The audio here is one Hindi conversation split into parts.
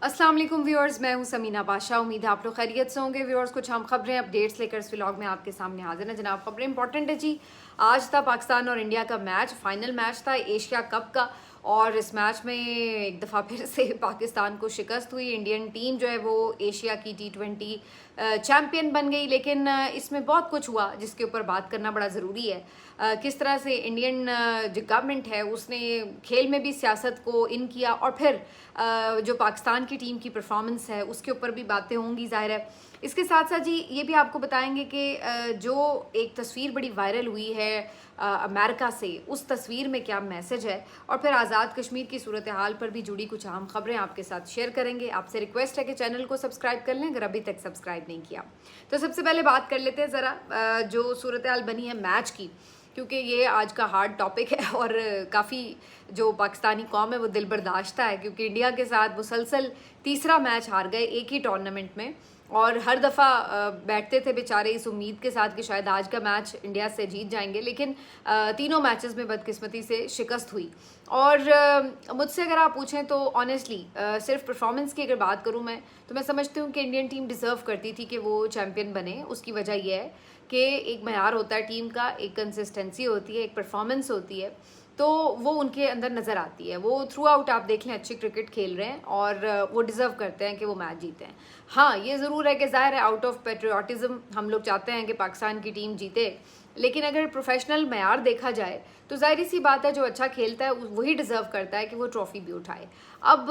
अस्सलाम वालेकुम व्यूअर्स, मैं हूं समीना बादशाह। उम्मीद है आप लोग खैरियत से होंगे। व्यूअर्स, कुछ हम खबरें अपडेट्स लेकर इस व्लॉग में आपके सामने हाजिर हैं। जनाब, खबरें इंपॉर्टेंट है जी। आज था पाकिस्तान और इंडिया का मैच, फाइनल मैच था एशिया कप का, और इस मैच में एक दफ़ा फिर से पाकिस्तान को शिकस्त हुई। इंडियन टीम जो है वो एशिया की T20 चैम्पियन बन गई। लेकिन इसमें बहुत कुछ हुआ जिसके ऊपर बात करना बड़ा ज़रूरी है। किस तरह से इंडियन जो गवर्नमेंट है उसने खेल में भी सियासत को इन किया, और फिर जो पाकिस्तान की टीम की परफॉर्मेंस है उसके ऊपर भी बातें होंगी, ज़ाहिर है। इसके साथ साथ जी ये भी आपको बताएंगे कि जो एक तस्वीर बड़ी वायरल हुई है अमेरिका से, उस तस्वीर में क्या मैसेज है, और फिर आज़ाद कश्मीर की सूरत हाल पर भी जुड़ी कुछ अहम खबरें आपके साथ शेयर करेंगे। आपसे रिक्वेस्ट है कि चैनल को सब्सक्राइब कर लें अगर अभी तक सब्सक्राइब नहीं किया। तो सबसे पहले बात कर लेते हैं ज़रा जो सूरत हाल बनी है मैच की, क्योंकि ये आज का हार्ड टॉपिक है और काफ़ी जो पाकिस्तानी कौम है वो दिल बर्दाश्ता है, क्योंकि इंडिया के साथ मुसलसल तीसरा मैच हार गए एक ही टूर्नामेंट में। और हर दफ़ा बैठते थे बेचारे इस उम्मीद के साथ कि शायद आज का मैच इंडिया से जीत जाएंगे, लेकिन तीनों मैचेस में बदकिस्मती से शिकस्त हुई। और मुझसे अगर आप पूछें तो ऑनेस्टली सिर्फ परफॉर्मेंस की अगर बात करूं मैं, तो मैं समझती हूँ कि इंडियन टीम डिज़र्व करती थी कि वो चैम्पियन बने। उसकी वजह यह है कि एक मयार होता है टीम का, एक कंसिस्टेंसी होती है, एक परफॉर्मेंस होती है, तो वो उनके अंदर नज़र आती है। वो थ्रू आउट आप देख लें अच्छी क्रिकेट खेल रहे हैं और वो डिज़र्व करते हैं कि वो मैच जीते हैं। हाँ, ये ज़रूर है कि ज़ाहिर है आउट ऑफ पेट्रियाटिज़म हम लोग चाहते हैं कि पाकिस्तान की टीम जीते, लेकिन अगर प्रोफेशनल मयार देखा जाए तो ज़ाहिर सी बात है जो अच्छा खेलता है वही डिज़र्व करता है कि वो ट्रॉफ़ी भी उठाए। अब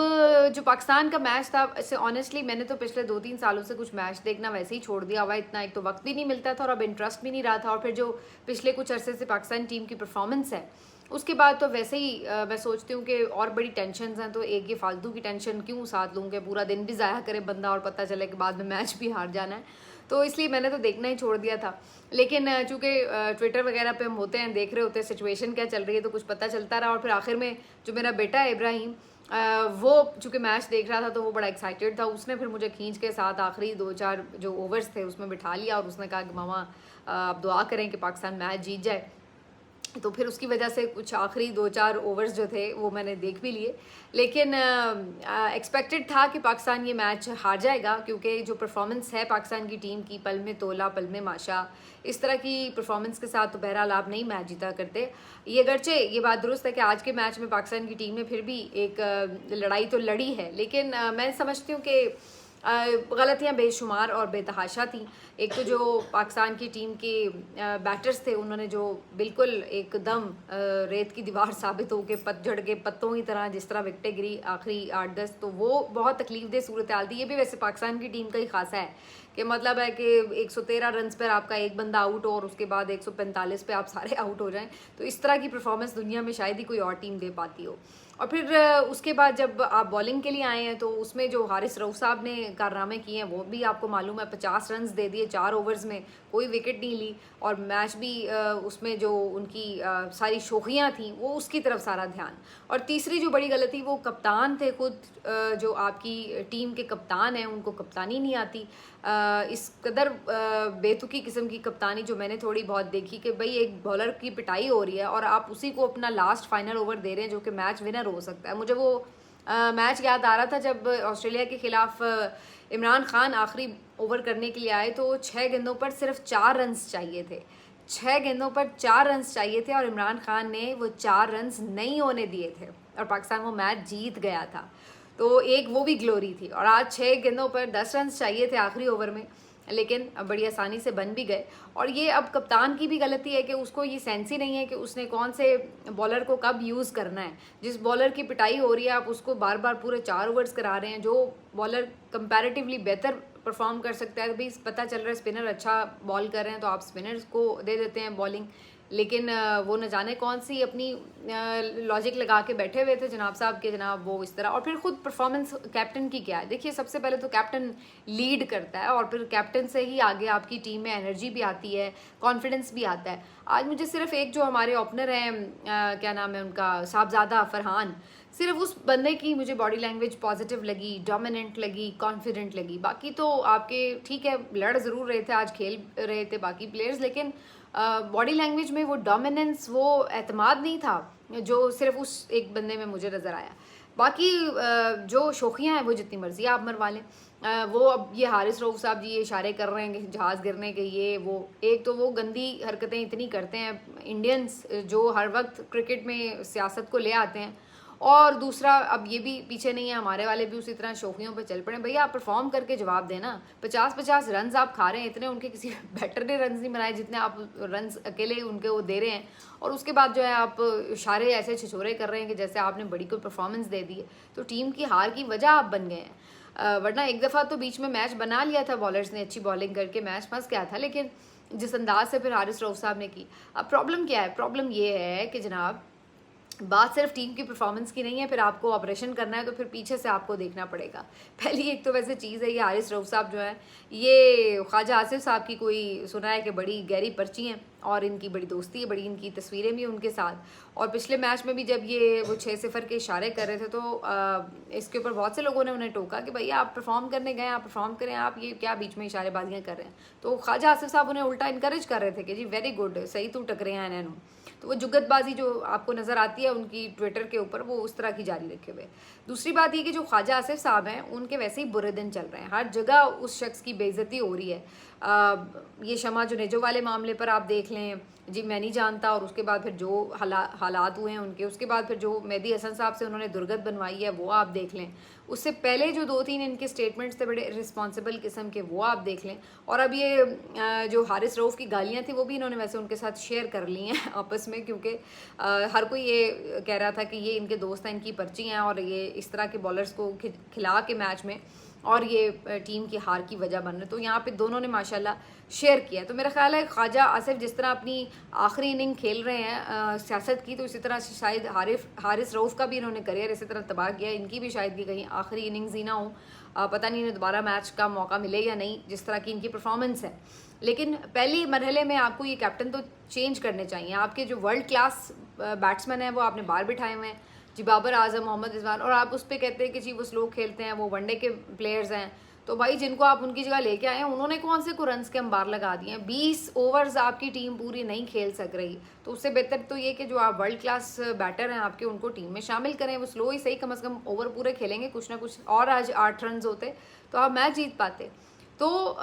जो पाकिस्तान का मैच था, इससे ऑनेस्टली मैंने तो पिछले 2-3 सालों से कुछ मैच देखना वैसे ही छोड़ दिया हुआ है। इतना एक तो वक्त भी नहीं मिलता था और अब इंटरेस्ट भी नहीं रहा था, और फिर जो पिछले कुछ अरसे से पाकिस्तान टीम की परफॉर्मेंस है उसके बाद तो वैसे ही मैं सोचती हूँ कि और बड़ी टेंशन हैं, तो एक ये फालतू की टेंशन क्यों साथ लूँ कि पूरा दिन भी ज़ाया करे बंदा और पता चले कि बाद में मैच भी हार जाना है। तो इसलिए मैंने तो देखना ही छोड़ दिया था। लेकिन चूँकि ट्विटर वगैरह पे हम होते हैं, देख रहे होते हैं सिचुएशन क्या चल रही है, तो कुछ पता चलता रहा। और फिर आखिर में जो मेरा बेटा है इब्राहिम, वो चूँकि मैच देख रहा था तो वो बड़ा एक्साइटेड था। उसने फिर मुझे खींच के साथ आखिरी 2-4 जो ओवर्स थे उसमें बिठा लिया और उसने कहा कि मामा आप दुआ करें कि पाकिस्तान मैच जीत जाए। तो फिर उसकी वजह से कुछ आखिरी 2-4 ओवर्स जो थे वो मैंने देख भी लिए। लेकिन एक्सपेक्टेड था कि पाकिस्तान ये मैच हार जाएगा, क्योंकि जो परफॉर्मेंस है पाकिस्तान की टीम की, पल में तोला पल में माशा, इस तरह की परफॉर्मेंस के साथ तो बहरहाल आप नहीं मैच जीता करते। ये अगरचे ये बात दुरुस्त है कि आज के मैच में पाकिस्तान की टीम ने फिर भी एक लड़ाई तो लड़ी है, लेकिन मैं समझती हूँ कि गलतियाँ बेशुमार और बेतहाशा थी। एक तो जो पाकिस्तान की टीम के बैटर्स थे उन्होंने जो बिल्कुल एकदम रेत की दीवार साबित हो के पतझड़ के पत्तों की तरह जिस तरह विकटें गिरी आखिरी 8-10, तो वो बहुत तकलीफदेह सूरत हाल थी। ये भी वैसे पाकिस्तान की टीम का ही खासा है कि मतलब है कि 113 रन पर आपका एक बंदा आउट हो और उसके बाद 145 पे आप सारे आउट हो जाएं, तो इस तरह की परफॉर्मेंस दुनिया में शायद ही कोई और टीम दे पाती हो। और फिर उसके बाद जब आप बॉलिंग के लिए आए हैं तो उसमें जो हारिस रऊफ साहब ने कारनामे किए हैं वो भी आपको मालूम है। 50 रन दे दिए 4 ओवर्स में, कोई विकेट नहीं ली, और मैच भी उसमें जो उनकी सारी शोखियाँ थी वो उसकी तरफ सारा ध्यान। और तीसरी जो बड़ी गलती, वो कप्तान थे खुद, जो आपकी टीम के कप्तान हैं उनको कप्तानी नहीं आती। इस कदर बेतुकी किस्म की कप्तानी जो मैंने थोड़ी बहुत देखी कि भाई एक बॉलर की पिटाई हो रही है और आप उसी को अपना लास्ट फाइनल ओवर दे रहे हैं जो कि मैच विनर हो सकता है। मुझे वो मैच याद आ रहा था जब ऑस्ट्रेलिया के खिलाफ इमरान खान आखिरी ओवर करने के लिए आए, तो 6 गेंदों पर सिर्फ 4 रन चाहिए थे। 6 गेंदों पर 4 रन चाहिए थे और इमरान खान ने वो 4 रन नहीं होने दिए थे और पाकिस्तान वो मैच जीत गया था। तो एक वो भी ग्लोरी थी। और आज 6 गेंदों पर 10 रन चाहिए थे आखिरी ओवर में, लेकिन बड़ी आसानी से बन भी गए। और ये अब कप्तान की भी गलती है कि उसको ये सेंस ही नहीं है कि उसने कौन से बॉलर को कब यूज़ करना है। जिस बॉलर की पिटाई हो रही है आप उसको बार बार पूरे 4 ओवर्स करा रहे हैं। जो बॉलर कंपैरेटिवली बेहतर परफॉर्म कर सकता है, भाई पता चल रहा है स्पिनर अच्छा बॉल कर रहे हैं तो आप स्पिनर्स को दे देते हैं बॉलिंग। लेकिन वो न जाने कौन सी अपनी लॉजिक लगा के बैठे हुए थे जनाब साहब के, जनाब वो इस तरह। और फिर खुद परफॉर्मेंस कैप्टन की क्या है, देखिए सबसे पहले तो कैप्टन लीड करता है और फिर कैप्टन से ही आगे आपकी टीम में एनर्जी भी आती है, कॉन्फिडेंस भी आता है। आज मुझे सिर्फ एक जो हमारे ओपनर हैं, क्या नाम है उनका, साहबजादा फरहान, सिर्फ उस बंदे की मुझे बॉडी लैंग्वेज पॉजिटिव लगी, डोमिनेंट लगी, कॉन्फिडेंट लगी। बाकी तो आपके ठीक है लड़ ज़रूर रहे थे, आज खेल रहे थे बाकी प्लेयर्स, लेकिन बॉडी लैंग्वेज में वो डोमिनेंस, वो एतमाद नहीं था जो सिर्फ उस एक बंदे में मुझे नज़र आया। बाकी जो शौखियाँ हैं वो जितनी मर्जी आप मरवा लें। वो अब ये हारिस रऊफ साहब जी ये इशारे कर रहे हैं कि जहाज़ गिरने के, ये वो, एक तो वो गंदी हरकतें इतनी करते हैं इंडियंस जो हर वक्त क्रिकेट में सियासत को ले आते हैं, और दूसरा अब ये भी पीछे नहीं है, हमारे वाले भी उसी तरह शौकियों पे चल पड़े। भैया आप परफॉर्म करके जवाब देना। 50-50 रन आप खा रहे हैं, इतने उनके किसी बैटर ने रन नहीं बनाए जितने आप रन अकेले उनके वो दे रहे हैं, और उसके बाद जो है आप इशारे ऐसे छिछोरे कर रहे हैं कि जैसे आपने बड़ी कोई परफॉर्मेंस दे दी है। तो टीम की हार की वजह आप बन गए हैं। वरना एक दफ़ा तो बीच में मैच बना लिया था बॉलर्स ने, अच्छी बॉलिंग करके मैच फंस गया था, लेकिन जिस अंदाज से फिर हारिस रऊफ साहब ने की। अब प्रॉब्लम क्या है? प्रॉब्लम ये है कि जनाब बात सिर्फ टीम की परफॉर्मेंस की नहीं है, फिर आपको ऑपरेशन करना है तो फिर पीछे से आपको देखना पड़ेगा। पहली एक तो वैसे चीज़ है, ये हारिस रऊफ साहब जो है ये ख्वाजा आसिफ साहब की कोई सुना है कि बड़ी गहरी पर्ची हैं और इनकी बड़ी दोस्ती है, बड़ी इनकी तस्वीरें भी उनके साथ। और पिछले मैच में भी जब ये वो 6-0 के इशारे कर रहे थे तो इसके ऊपर बहुत से लोगों ने उन्हें टोका कि भैया आप परफॉर्म करने गए, आप परफॉर्म करें, आप ये क्या बीच में इशारेबाजियाँ कर रहे हैं। तो ख्वाजा आसिफ साहब उन्हें उल्टा इनकरेज कर रहे थे कि जी वेरी गुड, सही तू टकरे हैं इन्होंने। तो वो जुगतबाजी जो आपको नज़र आती है उनकी ट्विटर के ऊपर, वो उस तरह की जारी रखे हुए। दूसरी बात ये कि जो ख्वाजा आसिफ साहब हैं उनके वैसे ही बुरे दिन चल रहे हैं, हर जगह उस शख्स की बेइज्जती हो रही है। ये शमा जुनेजो वाले मामले पर आप देख लें, जी मैं नहीं जानता, और उसके बाद फिर जो हालात हुए हैं उनके, उसके बाद फिर जो मेहदी हसन साहब से उन्होंने दुर्गत बनवाई है वो आप देख लें, उससे पहले जो 2-3 इनके स्टेटमेंट्स थे बड़े रिस्पॉन्सिबल किस्म के, वो आप देख लें। और अब ये जो हारिस रऊफ की गालियाँ थी वो भी इन्होंने वैसे उनके साथ शेयर कर ली हैं आपस में, क्योंकि हर कोई ये कह रहा था कि ये इनके दोस्त हैं, इनकी पर्ची हैं, और ये इस तरह के बॉलर्स को खिला के मैच में और ये टीम की हार की वजह बन रहे। तो यहाँ पे दोनों ने माशाल्लाह शेयर किया। तो मेरा ख्याल है ख्वाजा आसिफ जिस तरह अपनी आखिरी इनिंग खेल रहे हैं सियासत की, तो इसी तरह से शायद हारिस रऊफ का भी इन्होंने करियर इसी तरह तबाह किया, इनकी भी शायद की कहीं आखिरी इनिंग्स ही ना हो। पता नहीं इन्हें दोबारा मैच का मौका मिले या नहीं, जिस तरह की इनकी परफॉर्मेंस है। लेकिन पहले मरहले में आपको ये कैप्टन तो चेंज करने चाहिए। आपके जो वर्ल्ड क्लास बैट्समैन हैं वो आपने बाहर बिठाए हुए हैं, जी बाबर आजम, मोहम्मद रिजवान, और आप उस पर कहते हैं कि जी वो स्लो खेलते हैं, वो वनडे के प्लेयर्स हैं। तो भाई जिनको आप उनकी जगह लेके आए हैं उन्होंने कौन से को रन्स के अंबार लगा दिए हैं? 20 ओवर्स आपकी टीम पूरी नहीं खेल सक रही, तो उससे बेहतर तो ये कि जो आप वर्ल्ड क्लास बैटर हैं आपके, उनको टीम में शामिल करें। वो स्लो ही सही, कम से कम ओवर पूरे खेलेंगे कुछ ना कुछ, और आज 8 रन होते तो आप मैच जीत पाते। तो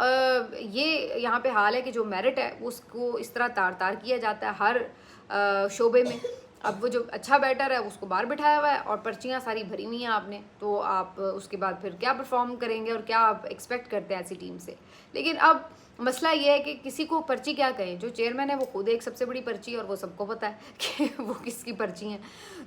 ये यहाँ पे हाल है कि जो मेरिट है उसको इस तरह तार तार किया जाता है हर शोबे में। अब वो जो अच्छा बैटर है उसको बाहर बिठाया हुआ है और पर्चियाँ सारी भरी हुई हैं आपने, तो आप उसके बाद फिर क्या परफॉर्म करेंगे और क्या आप एक्सपेक्ट करते हैं ऐसी टीम से। लेकिन अब मसला ये है कि किसी को पर्ची क्या कहें, जो चेयरमैन है वो खुद एक सबसे बड़ी पर्ची है और वो सबको पता है कि वो किसकी पर्ची हैं।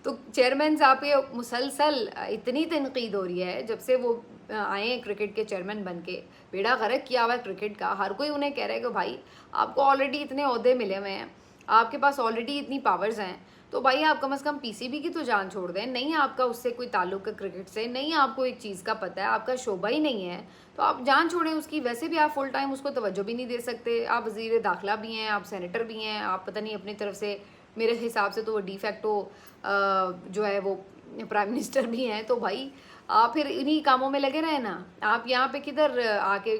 तो चेयरमैन साहब पे मुसलसल इतनी तनकीद हो रही है जब से वो आए हैं क्रिकेट के चेयरमैन बन के, बेड़ा गर्क किया हुआ है क्रिकेट का। हर कोई उन्हें कह रहा है कि भाई आपको ऑलरेडी इतने ओहदे मिले हुए हैं, आपके पास ऑलरेडी इतनी पावर्स हैं, तो भाई आप कम से कम पीसीबी की तो जान छोड़ दें। नहीं आपका उससे कोई ताल्लुक है क्रिकेट से, नहीं आपको एक चीज़ का पता है, आपका शोबा ही नहीं है, तो आप जान छोड़ें उसकी। वैसे भी आप फुल टाइम उसको तवज्जो भी नहीं दे सकते। आप वज़ीर दाखिला भी हैं, आप सेनेटर भी हैं, आप पता नहीं अपनी तरफ से, मेरे हिसाब से तो वो डिफेक्टो जो है वो प्राइम मिनिस्टर भी हैं। तो भाई आप फिर इन्हीं कामों में लगे रहे ना, आप यहाँ पे किधर आके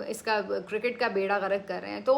इसका क्रिकेट का बेड़ा गर्क कर रहे हैं। तो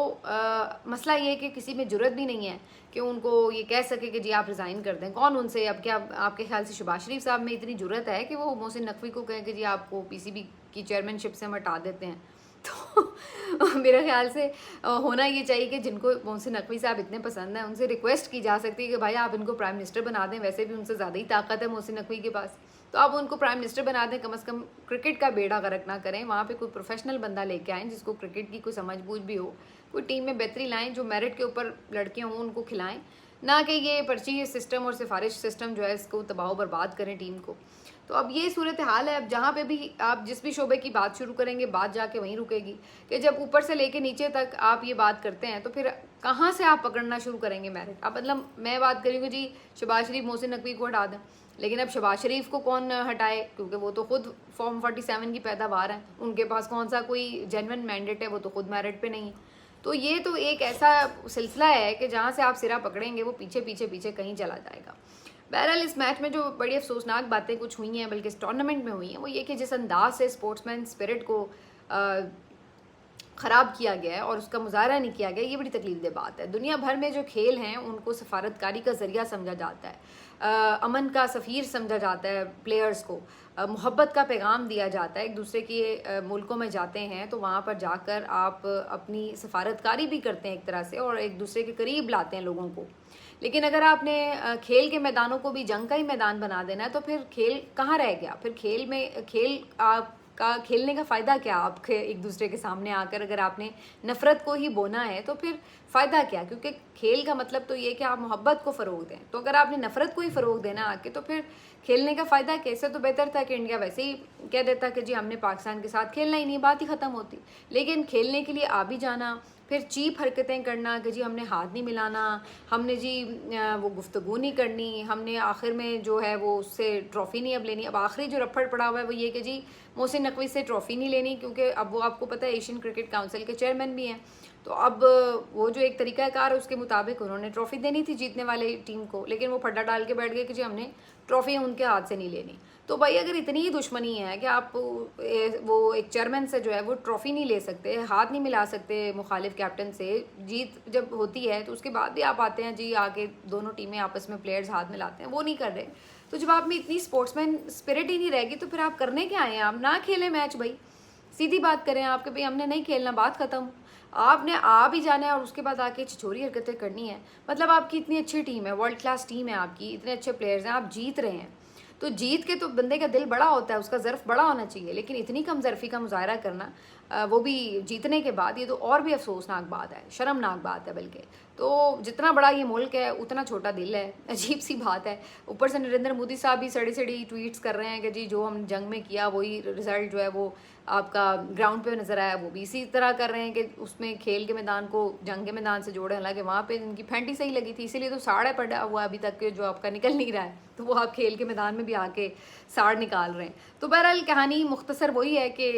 मसला ये है कि किसी में जुर्रत भी नहीं है कि उनको ये कह सके कि जी आप रिज़ाइन कर दें। कौन उनसे, अब क्या आपके ख्याल से शहबाज शरीफ साहब में इतनी जुर्रत है कि वो मोहसिन नकवी को कहें कि जी आपको पीसीबी की चेयरमैनशिप से हम हटा देते हैं? तो मेरे ख्याल से होना ये चाहिए कि जिनको मोहसिन नकवी साहब इतने पसंद हैं उनसे रिक्वेस्ट की जा सकती है कि भाई आप इनको प्राइम मिनिस्टर बना दें। वैसे भी उनसे ज़्यादा ही ताकत है मोहसिन नकवी के पास, तो आप उनको प्राइम मिनिस्टर बना दें। कम से कम क्रिकेट का बेड़ा गर्क ना करें, वहाँ पे कोई प्रोफेशनल बंदा लेके आएँ जिसको क्रिकेट की कोई समझ बूझ भी हो, कोई टीम में बेहतरी लाएँ, जो मेरिट के ऊपर लड़के हों उनको खिलाएँ, ना कि ये पर्ची सिस्टम और सिफारिश सिस्टम जो है इसको तबाह बर्बाद करें टीम को। तो अब ये सूरत हाल है। अब जहाँ पे भी आप जिस भी शोबे की बात शुरू करेंगे, बात जाके वहीं रुकेगी कि जब ऊपर से लेके नीचे तक आप ये बात करते हैं तो फिर कहाँ से आप पकड़ना शुरू करेंगे मेरिट। अब मतलब मैं बात करूँगी जी शहबाज शरीफ मोहसिन नकवी को हटा दें, लेकिन अब शहबाज शरीफ को कौन हटाए, क्योंकि वो तो खुद फॉर्म 47 की पैदावार हैं, उनके पास कौन सा कोई जेन्युइन मैंडेट है, वो तो खुद मेरिट पे नहीं है। तो ये तो एक ऐसा सिलसिला है कि जहाँ से आप सिरा पकड़ेंगे वो पीछे पीछे पीछे कहीं चला जाएगा। बहरहाल इस मैच में जो बड़ी अफसोसनाक बातें कुछ हुई हैं, बल्कि इस टूर्नामेंट में हुई हैं, वो ये कि जिस अंदाज से स्पोर्ट्समैन स्पिरिट को ख़राब किया गया है और उसका मुजाहरा नहीं किया गया, ये बड़ी तकलीफदेह बात है। दुनिया भर में जो खेल हैं उनको सफारतकारी का ज़रिया समझा जाता है, अमन का सफ़ीर समझा जाता है प्लेयर्स को, मोहब्बत का पैगाम दिया जाता है। एक दूसरे के मुल्कों में जाते हैं तो वहाँ पर जाकर आप अपनी सफारतकारी भी करते हैं एक तरह से, और एक दूसरे के करीब लाते हैं लोगों को। लेकिन अगर आपने खेल के मैदानों को भी जंग का ही मैदान बना देना है तो फिर खेल कहाँ रह गया? फिर खेल आपका खेलने का फ़ायदा क्या? आपके एक दूसरे के सामने आकर अगर आपने नफ़रत को ही बोना है तो फिर फ़ायदा क्या? क्योंकि खेल का मतलब तो ये कि आप मोहब्बत को फ़रोग़ दें। तो अगर आपने नफ़रत को ही फ़रोग़ देना आके तो फिर खेलने का फ़ायदा कैसे? तो बेहतर था कि इंडिया वैसे ही कह देता कि जी हमने पाकिस्तान के साथ खेलना ही नहीं, बात ही ख़त्म होती। लेकिन खेलने के लिए आ भी जाना, फिर चीप हरकतें करना कि जी हमने हाथ नहीं मिलाना, हमने जी वो गुफ्तगू नहीं करनी, हमने आखिर में जो है वो उससे ट्रॉफ़ी नहीं अब लेनी। अब आखिरी जो रफ्फड़ पड़ा हुआ है वो ये कि जी मोहसिन नकवी से ट्रॉफ़ी नहीं लेनी, क्योंकि अब वो आपको पता है एशियन क्रिकेट काउंसिल के चेयरमैन भी हैं। तो अब वो जो एक तरीक़ाकार है उसके मुताबिक उन्होंने ट्रॉफ़ी देनी थी जीतने वाले टीम को, लेकिन वो फड्डा डाल के बैठ गए कि जी हमने ट्रॉफ़ी उनके हाथ से नहीं लेनी। तो भाई अगर इतनी ही दुश्मनी है कि आप वो एक चेयरमैन से जो है वो ट्रॉफ़ी नहीं ले सकते, हाथ नहीं मिला सकते मुखालिफ कैप्टन से, जीत जब होती है तो उसके बाद भी आप आते हैं जी आके दोनों टीमें आपस में प्लेयर्स हाथ मिलाते हैं, वो नहीं कर रहे। तो जब आप में इतनी स्पोर्ट्समैन स्पिरिट ही नहीं रहेगी तो फिर आप करने क्या आए हैं? आप ना खेलें मैच भाई, सीधी बात करें आप कि भाई हमने नहीं खेलना, बात ख़त्म। आपने आ भी जाना है और उसके बाद आके छिछोरी हरकतें करनी है। मतलब आपकी इतनी अच्छी टीम है, वर्ल्ड क्लास टीम है आपकी, इतने अच्छे प्लेयर्स हैं, आप जीत रहे हैं, तो जीत के तो बंदे का दिल बड़ा होता है, उसका ज़र्फ़ बड़ा होना चाहिए। लेकिन इतनी कम ज़र्फ़ी का मुज़ाहरा करना, वो भी जीतने के बाद, ये तो और भी अफसोसनाक बात है, शर्मनाक बात है बल्कि। तो जितना बड़ा ये मुल्क है उतना छोटा दिल है, अजीब सी बात है। ऊपर से नरेंद्र मोदी साहब भी सड़ी सड़ी ट्वीट्स कर रहे हैं कि जी जो हमने जंग में किया वही रिज़ल्ट जो है वो आपका ग्राउंड पे नज़र आया, वो भी इसी तरह कर रहे हैं कि उसमें खेल के मैदान को जंग के मैदान से जोड़े। हालांकि वहाँ पे इनकी फेंटी सही लगी थी, इसीलिए तो साड़ा पड़ा हुआ अभी तक के जो आपका निकल नहीं रहा है, तो वो आप खेल के मैदान में भी आके साड़ निकाल रहे हैं। तो बहरहाल कहानी मुख्तसर वही है कि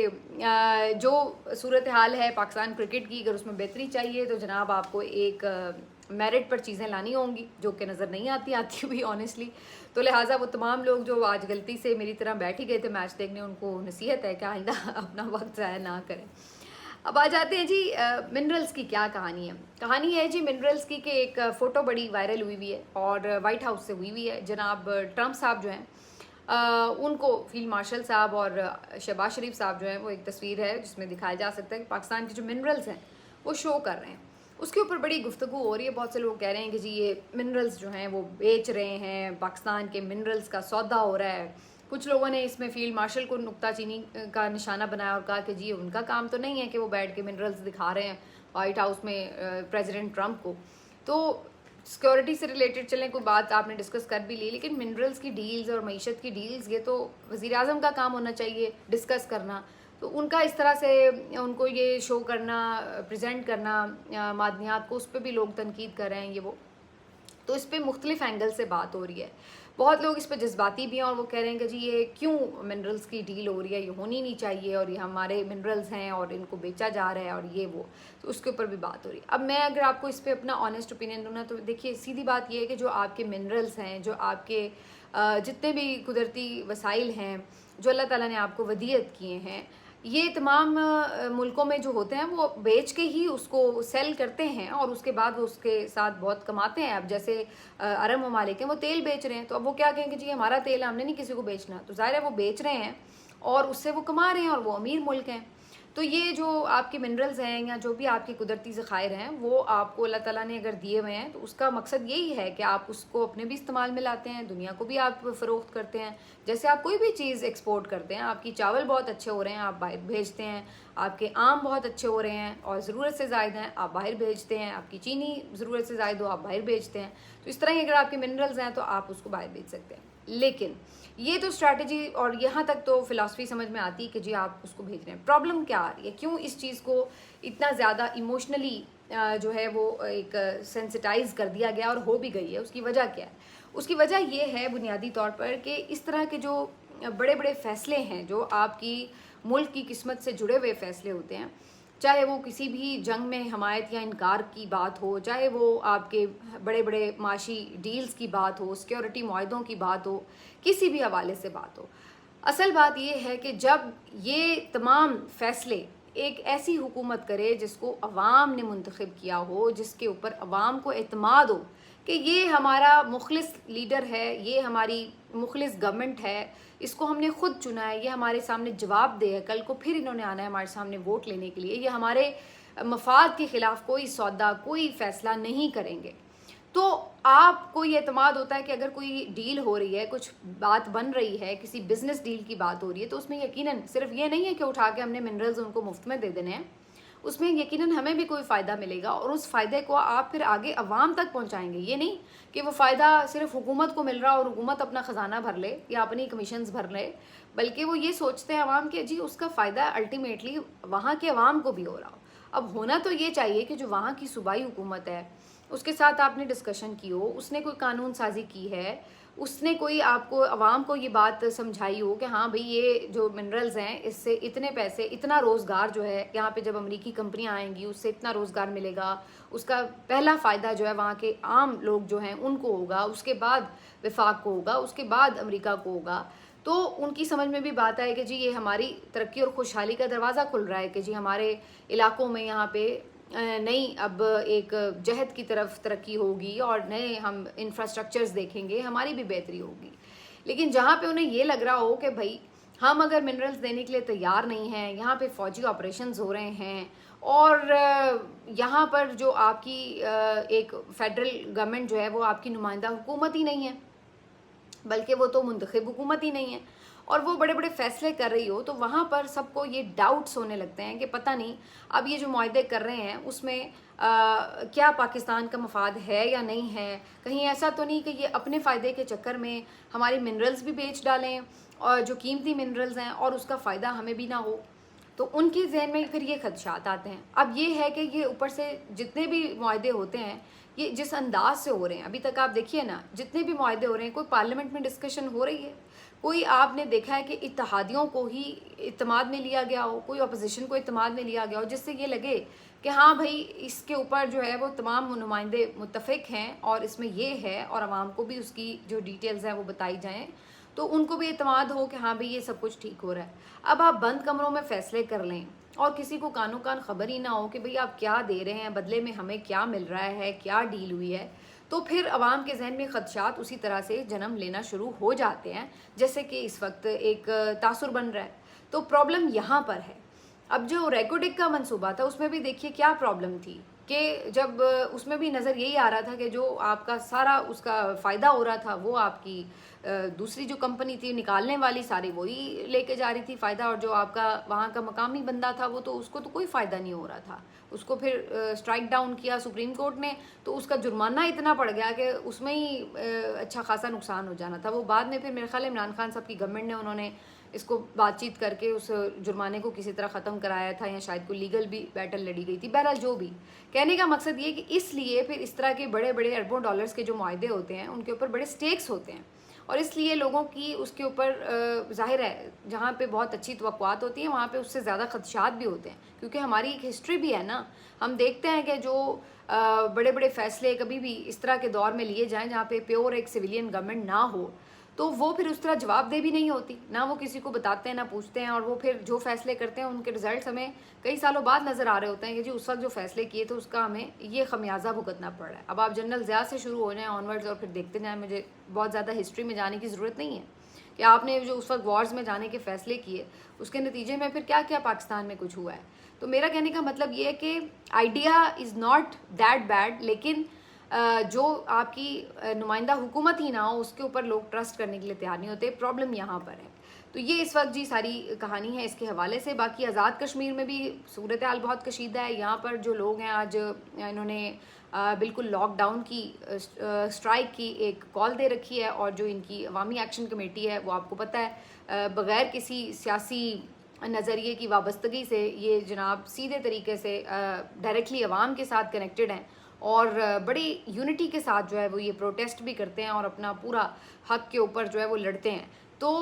जो सूरत हाल है पाकिस्तान क्रिकेट की, अगर उसमें बेहतरी चाहिए तो जनाब आपको एक मेरिट पर चीज़ें लानी होंगी जो कि नज़र नहीं आती हुई ऑनेस्टली। तो लिहाजा वो तमाम लोग जो आज गलती से मेरी तरह बैठ ही गए थे मैच देखने, उनको नसीहत है कि आइंदा अपना वक्त ज़ाया ना करें। अब आ जाते हैं जी मिनरल्स की क्या कहानी है। कहानी है जी मिनरल्स की कि एक फ़ोटो बड़ी वायरल हुई हुई है और वाइट हाउस से हुई हुई है। जनाब ट्रंप साहब जो हैं उनको फील्ड मार्शल साहब और शहबाज शरीफ साहब जो हैं, वो एक तस्वीर है जिसमें दिखाया जा सकता है कि पाकिस्तान के जो मिनरल्स हैं वो शो कर रहे हैं। उसके ऊपर बड़ी गुफ्तगू हो रही है, बहुत से लोग कह रहे हैं कि जी ये मिनरल्स जो हैं वो बेच रहे हैं, पाकिस्तान के मिनरल्स का सौदा हो रहा है। कुछ लोगों ने इसमें फील्ड मार्शल को नुक्ताचीनी का निशाना बनाया और कहा कि जी उनका काम तो नहीं है कि वो बैठ के मिनरल्स दिखा रहे हैं वाइट हाउस में प्रेसिडेंट ट्रंप को। तो सिक्योरिटी से रिलेटेड चलें कोई बात आपने डिस्कस कर भी ली, लेकिन मिनरल्स की डील्स और मईशत की डील्स ये तो वज़ीर आज़म का काम होना चाहिए डिस्कस करना। तो उनका इस तरह से उनको ये शो करना, प्रेजेंट करना मादनियात को, उस पर भी लोग तनकीद कर रहे हैं ये वो। तो इस पर मुख्तलिफ एंगल से बात हो रही है। बहुत लोग इस पर जज्बाती भी हैं और वो कह रहे हैं कि जी ये क्यों मिनरल्स की डील हो रही है, ये होनी नहीं चाहिए और ये हमारे मिनरल्स हैं और इनको बेचा जा रहा है और ये वो। तो उसके ऊपर भी बात हो रही है। अब मैं अगर आपको इस पर अपना ऑनेस्ट ओपिनियन दूँ ना, तो देखिए सीधी बात ये है कि जो आपके मिनरल्स हैं, जो आपके जितने भी कुदरती वसाइल हैं जो अल्लाह ताला ने आपको वदीयत किए हैं, ये तमाम मुल्कों में जो होते हैं वो बेच के ही उसको सेल करते हैं और उसके बाद वो उसके साथ बहुत कमाते हैं। अब जैसे अरब ममालिक हैं वो तेल बेच रहे हैं, तो अब वो क्या कहेंगे जी हमारा तेल है, हमने नहीं किसी को बेचना। तो ज़ाहिर है वो बेच रहे हैं और उससे वो कमा रहे हैं और वो अमीर मुल्क हैं। तो ये जो आपके मिनरल्स हैं या जो भी आपके कुदरती ज़खायर हैं वो आपको अल्लाह ताला ने अगर दिए हुए हैं तो उसका मकसद यही है कि आप उसको अपने भी इस्तेमाल में लाते हैं, दुनिया को भी आप फ़रोख्त करते हैं। जैसे आप कोई भी चीज़ एक्सपोर्ट करते हैं, आपकी चावल बहुत अच्छे हो रहे हैं आप बाहर भेजते हैं, आपके आम बहुत अच्छे हो रहे हैं और ज़रूरत से ज़ायद हैं आप बाहर भेजते हैं, आपकी चीनी ज़रूरत से ज़ायद हो आप बाहर भेजते हैं। तो इस तरह ही अगर आपके मिनरल्स हैं तो आप उसको बाहर भेज सकते हैं। लेकिन ये तो स्ट्रैटेजी और यहाँ तक तो फ़िलासफ़ी समझ में आती है कि जी आप उसको भेज रहे हैं। प्रॉब्लम क्या आ रही है, क्यों इस चीज़ को इतना ज़्यादा इमोशनली जो है वो एक सेंसिटाइज़ कर दिया गया और हो भी गई है, उसकी वजह क्या है? उसकी वजह ये है बुनियादी तौर पर कि इस तरह के जो बड़े बड़े फ़ैसले हैं, जो आपकी मुल्क की किस्मत से जुड़े हुए फ़ैसले होते हैं, चाहे वो किसी भी जंग में हमायत या इनकार की बात हो, चाहे वो आपके बड़े बड़े माशी डील्स की बात हो, सिक्योरिटी मुआहदों की बात हो, किसी भी हवाले से बात हो। असल बात ये है कि जब ये तमाम फ़ैसले एक ऐसी हुकूमत करे जिसको अवाम ने मुंतखब किया हो, जिसके ऊपर अवाम को एतमाद हो कि ये हमारा मुखलिस लीडर है, ये हमारी मुखलिस गवर्नमेंट है, इसको हमने खुद चुना है, ये हमारे सामने जवाब दे है, कल को फिर इन्होंने आना है हमारे सामने वोट लेने के लिए, ये हमारे मफाद के ख़िलाफ़ कोई सौदा कोई फ़ैसला नहीं करेंगे। तो आपको ये एतमाद होता है कि अगर कोई डील हो रही है, कुछ बात बन रही है, किसी बिज़नेस डील की बात हो रही है, तो उसमें यकीनन सिर्फ ये नहीं है कि उठा के हमने मिनरल्स उनको मुफ्त में दे देने हैं, उसमें यकीनन हमें भी कोई फ़ायदा मिलेगा और उस फ़ायदे को आप फिर आगे अवाम तक पहुंचाएंगे। ये नहीं कि वो फ़ायदा सिर्फ हुकूमत को मिल रहा और हुकूमत अपना ख़जाना भर ले या अपनी कमीशंस भर ले, बल्कि वो ये सोचते हैं अवाम के जी उसका फ़ायदा अल्टीमेटली वहाँ के अवाम को भी हो रहा हो। अब होना तो ये चाहिए कि जो वहाँ की सूबाई हुकूमत है उसके साथ आपने डिस्कशन की हो, उसने कोई कानून साजी की है, उसने कोई आपको अवाम को ये बात समझाई हो कि हाँ भाई ये जो मिनरल्स हैं इससे इतने पैसे, इतना रोज़गार जो है यहाँ पे जब अमेरिकी कंपनियाँ आएंगी उससे इतना रोज़गार मिलेगा, उसका पहला फ़ायदा जो है वहाँ के आम लोग जो हैं उनको होगा, उसके बाद वफाक को होगा, उसके बाद अमेरिका को होगा। तो उनकी समझ में भी बात आए कि जी ये हमारी तरक्की और खुशहाली का दरवाज़ा खुल रहा है कि जी हमारे इलाकों में यहाँ पे नई अब एक जहद की तरफ तरक्की होगी और नए हम इंफ्रास्ट्रक्चर्स देखेंगे, हमारी भी बेहतरी होगी। लेकिन जहाँ पे उन्हें ये लग रहा हो कि भाई हम अगर मिनरल्स देने के लिए तैयार नहीं हैं, यहाँ पे फ़ौजी ऑपरेशंस हो रहे हैं और यहाँ पर जो आपकी एक फेडरल गवर्नमेंट जो है वो आपकी नुमाइंदा हुकूमत ही नहीं है, बल्कि वो तो मुंतखब हुकूमत ही नहीं है और वो बड़े बड़े फैसले कर रही हो, तो वहाँ पर सबको ये डाउट्स होने लगते हैं कि पता नहीं अब ये जो मुआहदे कर रहे हैं उसमें क्या पाकिस्तान का मफाद है या नहीं है, कहीं ऐसा तो नहीं कि ये अपने फ़ायदे के चक्कर में हमारे मिनरल्स भी बेच डालें और जो कीमती मिनरल्स हैं और उसका फ़ायदा हमें भी ना हो। तो उनके जहन में फिर ये खदशात आते हैं। अब ये है कि ये ऊपर से जितने भी मुआहदे होते हैं ये जिस अंदाज से हो रहे हैं, अभी तक आप देखिए ना जितने भी मुआहदे हो रहे हैं, कोई पार्लियामेंट में डिस्कशन हो रही है, कोई आपने देखा है कि इत्तेहादियों को ही इत्तेमाद में लिया गया हो, कोई अपोजिशन को इत्तेमाद में लिया गया हो जिससे ये लगे कि हाँ भाई इसके ऊपर जो है वो तमाम नुमाइंदे मुत्तफिक हैं और इसमें ये है और आवाम को भी उसकी जो डिटेल्स हैं वो बताई जाएँ, तो उनको भी इत्तेमाद हो कि हाँ भाई ये सब कुछ ठीक हो रहा है। अब आप बंद कमरों में फ़ैसले कर लें और किसी को कानो कान खबर ही ना हो कि भाई आप क्या दे रहे हैं, बदले में हमें क्या मिल रहा है, क्या डील हुई है, तो फिर अवाम के जहन में खदशात उसी तरह से जन्म लेना शुरू हो जाते हैं जैसे कि इस वक्त एक तासुर बन रहा है। तो प्रॉब्लम यहाँ पर है। अब जो रेकोडिक का मंसूबा था उसमें भी देखिए क्या प्रॉब्लम थी कि जब उसमें भी नज़र यही आ रहा था कि जो आपका सारा उसका फ़ायदा हो रहा था वो आपकी दूसरी जो कंपनी थी निकालने वाली सारी वही लेके जा रही थी फ़ायदा, और जो आपका वहाँ का मकामी बंदा था वो तो उसको तो कोई फ़ायदा नहीं हो रहा था। उसको फिर स्ट्राइक डाउन किया सुप्रीम कोर्ट ने, तो उसका जुर्माना इतना पड़ गया कि उसमें ही अच्छा खासा नुकसान हो जाना था। वो बाद में फिर मेरे ख्याल इमरान खान साहब की गवर्नमेंट ने उन्होंने इसको बातचीत करके उस जुर्माने को किसी तरह ख़त्म कराया था या शायद कोई लीगल भी बैटल लड़ी गई थी। बहरहाल जो भी कहने का मकसद ये कि इसलिए फिर इस तरह के बड़े बड़े अरबों डॉलर्स के जो मुआहदे होते हैं उनके ऊपर बड़े स्टेक्स होते हैं और इसलिए लोगों की उसके ऊपर जाहिर है जहाँ पे बहुत अच्छी तवक्कुआत होती है वहाँ पे उससे ज़्यादा खदशात भी होते हैं, क्योंकि हमारी एक हिस्ट्री भी है ना। हम देखते हैं कि जो बड़े बड़े फ़ैसले कभी भी इस तरह के दौर में लिए जाएँ जहाँ पे प्योर एक सिविलियन गवर्नमेंट ना हो, तो वो फिर उस तरह जवाबदेह भी नहीं होती, ना वो किसी को बताते हैं ना पूछते हैं, और वो फिर जो फैसले करते हैं उनके रिजल्ट्स हमें कई सालों बाद नज़र आ रहे होते हैं कि जी उस वक्त जो फैसले किए थे उसका हमें ये खमियाजा भुगतना पड़ रहा है। अब आप जनरल ज़िया से शुरू हो जाएँ ऑनवर्ड्स और फिर देखते जाएँ, मुझे बहुत ज़्यादा हिस्ट्री में जाने की ज़रूरत नहीं है कि आपने जो उस वक्त वॉर्स में जाने के फ़ैसले किए उसके नतीजे में फिर क्या क्या पाकिस्तान में कुछ हुआ है। तो मेरा कहने का मतलब ये है कि idea is not that bad, लेकिन जो आपकी नुमाइंदा हुकूमत ही ना हो उसके ऊपर लोग ट्रस्ट करने के लिए तैयार नहीं होते। प्रॉब्लम यहाँ पर है। तो ये इस वक्त जी सारी कहानी है इसके हवाले से। बाकी आज़ाद कश्मीर में भी सूरत हाल बहुत कशीदा है। यहाँ पर जो लोग हैं आज इन्होंने बिल्कुल लॉकडाउन की स्ट्राइक की एक कॉल दे रखी है, और जो इनकी अवामी एक्शन कमेटी है वो आपको पता है बग़ैर किसी सियासी नज़रिए की वाबस्तगी से ये जनाब सीधे तरीके से डायरेक्टली अवाम के साथ कनेक्टेड हैं और बड़ी यूनिटी के साथ जो है वो ये प्रोटेस्ट भी करते हैं और अपना पूरा हक के ऊपर जो है वो लड़ते हैं। तो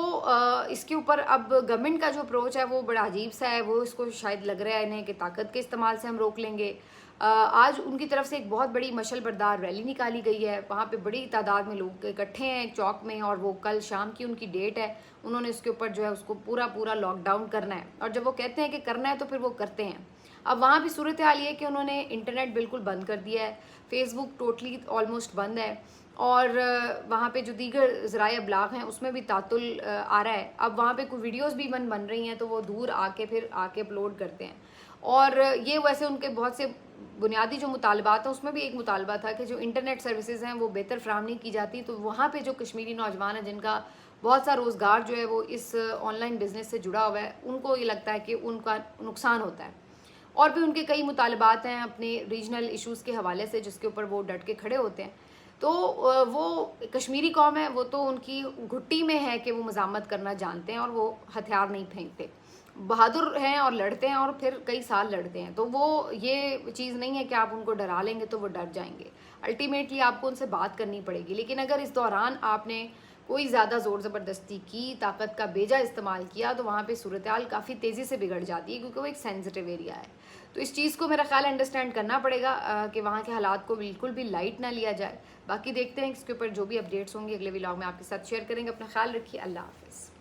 इसके ऊपर अब गवर्नमेंट का जो अप्रोच है वो बड़ा अजीब सा है। वो इसको शायद लग रहा है इन्हें कि ताकत के इस्तेमाल से हम रोक लेंगे। आज उनकी तरफ से एक बहुत बड़ी मशल बरदार रैली निकाली गई है। वहाँ पे बड़ी तादाद में लोग इकट्ठे हैं एक चौक में, और वो कल शाम की उनकी डेट है। उन्होंने इसके ऊपर जो है उसको पूरा पूरा लॉकडाउन करना है, और जब वो कहते हैं कि करना है तो फिर वो करते हैं। अब वहाँ भी सूरत हाल ये है कि उन्होंने इंटरनेट बिल्कुल बंद कर दिया है, फेसबुक टोटली ऑलमोस्ट बंद है, और वहाँ पे जो दीगर ज़राए अबलाग हैं उसमें भी तातुल आ रहा है। अब वहाँ पे कोई वीडियोस भी बन रही हैं तो वो दूर आके फिर आके अपलोड करते हैं। और ये वैसे उनके बहुत से बुनियादी जो मुतालबात हैं उसमें भी एक मुतालबा था कि जो इंटरनेट सर्विसेज हैं वो बेहतर फराहम नहीं की जाती। तो वहाँ पे जो कश्मीरी नौजवान हैं जिनका बहुत सा रोज़गार जो है वो इस ऑनलाइन बिज़नेस से जुड़ा हुआ है, उनको ये लगता है कि उनका नुकसान होता है। और भी उनके कई मुतालबात हैं अपने रीजनल इश्यूज़ के हवाले से, जिसके ऊपर वो डट के खड़े होते हैं। तो वो कश्मीरी कौम है, वो तो उनकी घुट्टी में है कि वो मज़ामत करना जानते हैं और वो हथियार नहीं फेंकते, बहादुर हैं और लड़ते हैं, और फिर कई साल लड़ते हैं। तो वो ये चीज़ नहीं है कि आप उनको डरा लेंगे तो वो डर जाएंगे। अल्टीमेटली आपको उनसे बात करनी पड़ेगी। लेकिन अगर इस दौरान आपने कोई ज़्यादा ज़ोर ज़बरदस्ती की, ताकत का बेजा इस्तेमाल किया, तो वहाँ पे सूरत हाल काफ़ी तेज़ी से बिगड़ जाती है, क्योंकि वो एक सेंसिटिव एरिया है। तो इस चीज़ को मेरा ख्याल अंडरस्टैंड करना पड़ेगा कि वहाँ के हालात को बिल्कुल भी लाइट ना लिया जाए। बाकी देखते हैं इसके ऊपर जो भी अपडेट्स होंगे अगले व्लॉग में आपके साथ शेयर करेंगे। अपना ख्याल रखिए। अल्लाह हाफ़िज़।